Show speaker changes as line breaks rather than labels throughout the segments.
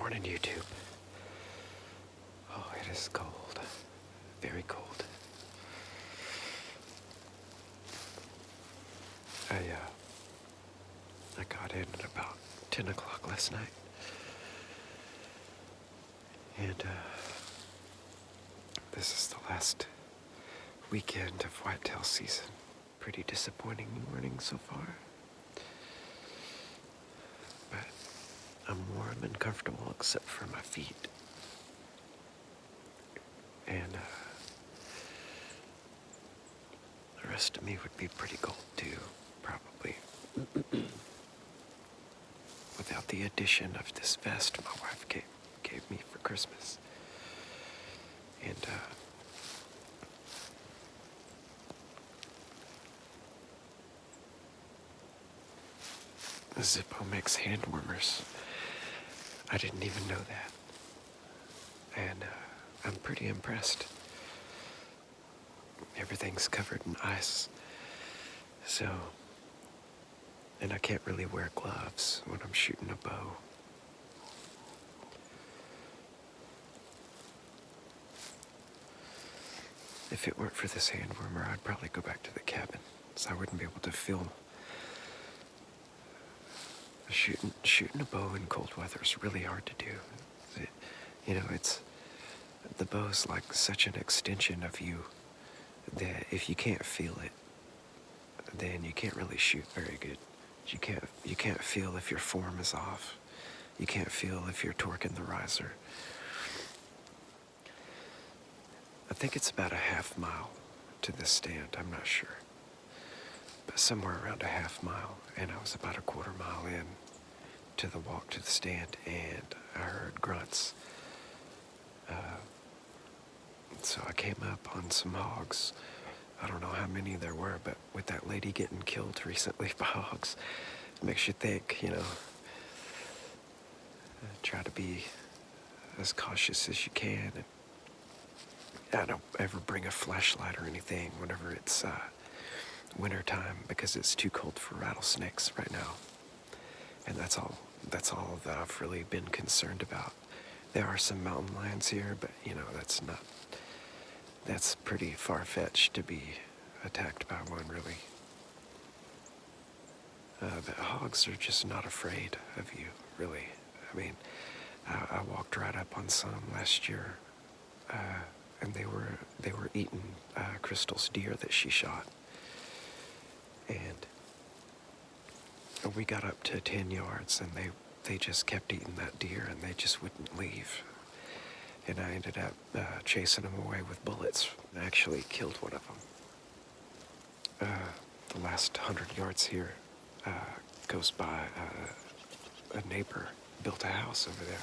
morning, YouTube. Oh, it is cold. Very cold. I got in at about 10 o'clock last night. And, this is the last weekend of whitetail season. Pretty disappointing morning so far. But I'm warm and comfortable except for my feet. And, the rest of me would be pretty cold too, probably. Without the addition of this vest my wife gave me for Christmas. And, Zippo makes hand warmers. I didn't even know that. And, I'm pretty impressed. Everything's covered in ice. So, and I can't really wear gloves when I'm shooting a bow. If it weren't for this hand warmer, I'd probably go back to the cabin, so I wouldn't be able to film. Shooting a bow in cold weather is really hard to do. The bow's like such an extension of you that if you can't feel it, then you can't really shoot very good. You can't feel if your form is off. You can't feel if you're torquing the riser. I think it's about a half mile to the stand, I'm not sure. But somewhere around a half mile, and I was about a quarter mile in to the walk to the stand, and I heard grunts. So I came up on some hogs. I don't know how many there were, but with that lady getting killed recently by hogs, it makes you think, try to be as cautious as you can. And I don't ever bring a flashlight or anything whenever it's winter time because it's too cold for rattlesnakes right now. And that's all that I've really been concerned about. There are some mountain lions here, but that's pretty far-fetched to be attacked by one, really. The hogs are just not afraid of you, really. I mean, I walked right up on some last year, and they were eating Crystal's deer that she shot. And we got up to 10 yards, and they just kept eating that deer, and they just wouldn't leave. And I ended up chasing them away with bullets. I actually killed one of them. The last 100 yards here goes by a neighbor built a house over there.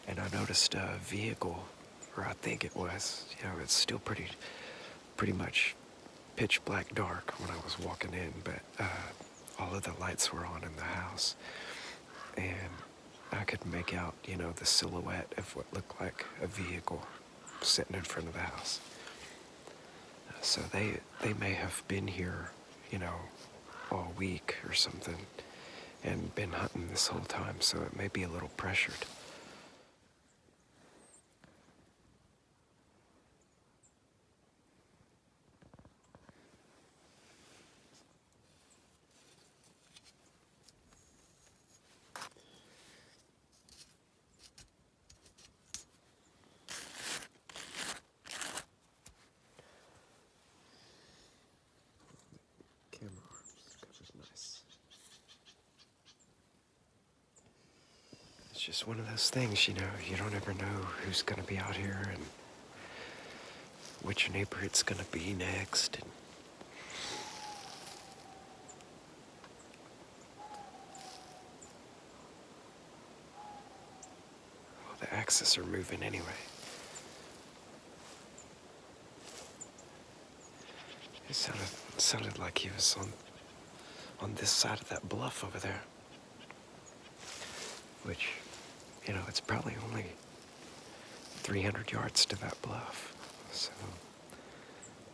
And I noticed a vehicle, or I think it was, it's still pretty much pitch black dark when I was walking in, but all of the lights were on in the house. And I could make out, the silhouette of what looked like a vehicle sitting in front of the house. So they may have been here, all week or something and been hunting this whole time, so it may be a little pressured. Camera arms, covers nice. It's just one of those things, you don't ever know who's gonna be out here and which neighbor it's gonna be next. And well, the axes are moving anyway. It sounded like he was on this side of that bluff over there. Which, it's probably only 300 yards to that bluff. So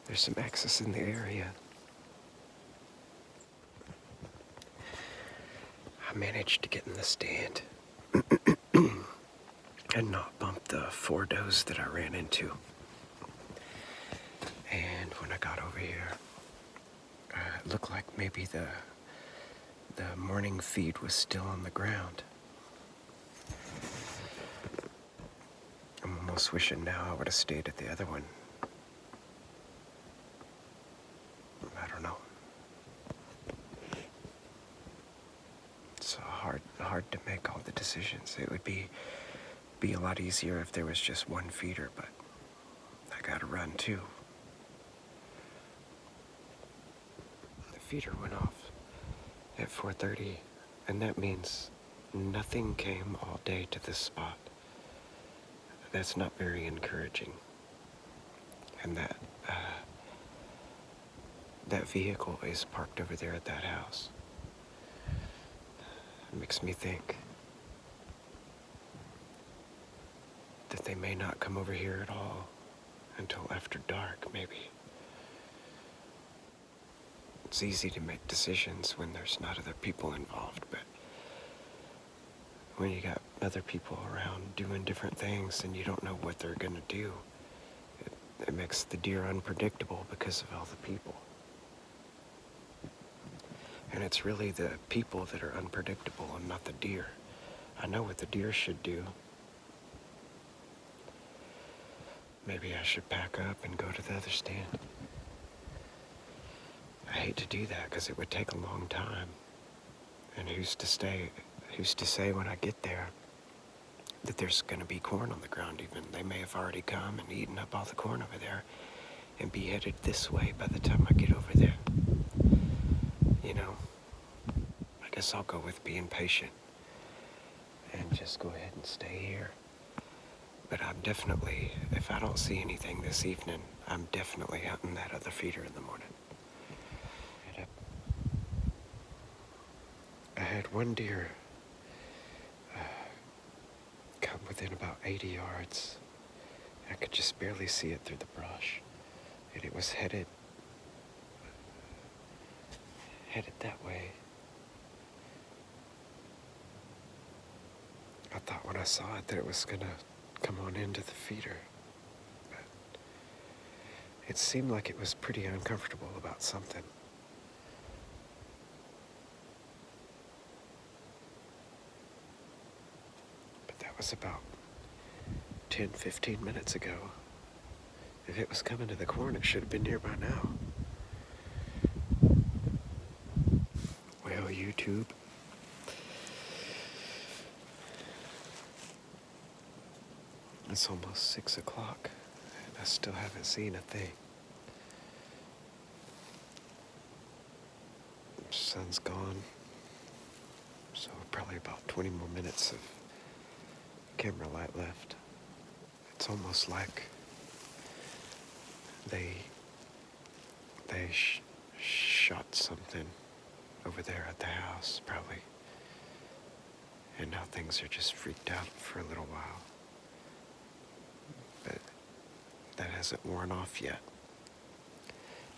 there's some access in the area. I managed to get in the stand. and not bump the four does that I ran into. And when I got over here, it looked like maybe the morning feed was still on the ground. I'm almost wishing now I would have stayed at the other one. I don't know. It's hard to make all the decisions. It would be a lot easier if there was just one feeder, but I gotta run too. The feeder went off at 4:30, and that means nothing came all day to this spot. That's not very encouraging. And that vehicle is parked over there at that house. It makes me think that they may not come over here at all until after dark, maybe. It's easy to make decisions when there's not other people involved, but when you got other people around doing different things and you don't know what they're gonna do, it makes the deer unpredictable because of all the people. And it's really the people that are unpredictable and not the deer. I know what the deer should do. Maybe I should pack up and go to the other stand. I hate to do that because it would take a long time. And who's to say when I get there that there's going to be corn on the ground even. They may have already come and eaten up all the corn over there and be headed this way by the time I get over there. You know, I guess I'll go with being patient and just go ahead and stay here. But I'm definitely, if I don't see anything this evening, I'm definitely hunting that other feeder in the morning. I had one deer come within about 80 yards. I could just barely see it through the brush. And it was headed that way. I thought when I saw it that it was gonna come on into the feeder. But it seemed like it was pretty uncomfortable about something. But that was about 10, 15 minutes ago. If it was coming to the corn, it should have been here by now. Well, YouTube. It's almost 6 o'clock, and I still haven't seen a thing. The sun's gone, so probably about 20 more minutes of camera light left. It's almost like they shot something over there at the house, probably. And now things are just freaked out for a little while. But that hasn't worn off yet.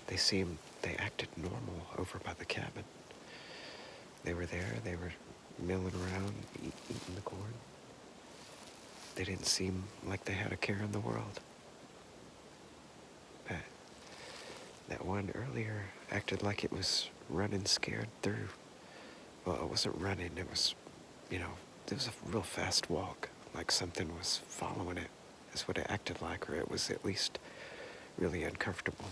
They acted normal over by the cabin. They were there, they were milling around, eating the corn. They didn't seem like they had a care in the world. But that one earlier acted like it was running scared through. Well, it wasn't running, it was, it was a real fast walk, like something was following it. That's what it acted like, or it was at least really uncomfortable.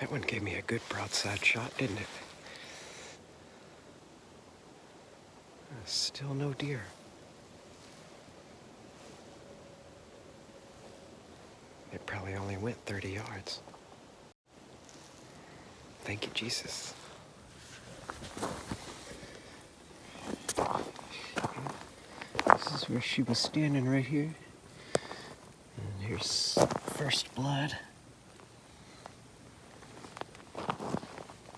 That one gave me a good broadside shot, didn't it? Still no deer. It probably only went 30 yards. Thank you, Jesus. This is where she was standing right here. And here's first blood.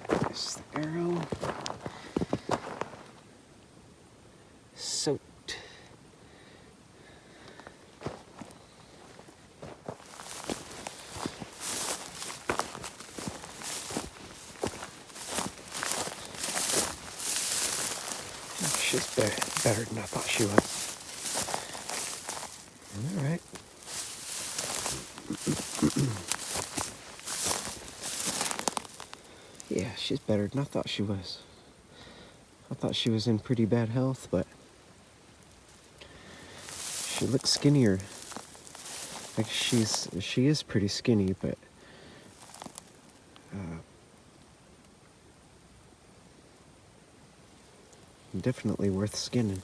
There's the arrow. Soaked. She's better than I thought she was. All right. Yeah, she's better than I thought she was. I thought she was in pretty bad health, but she looks skinnier. Like she is pretty skinny, but definitely worth skinning.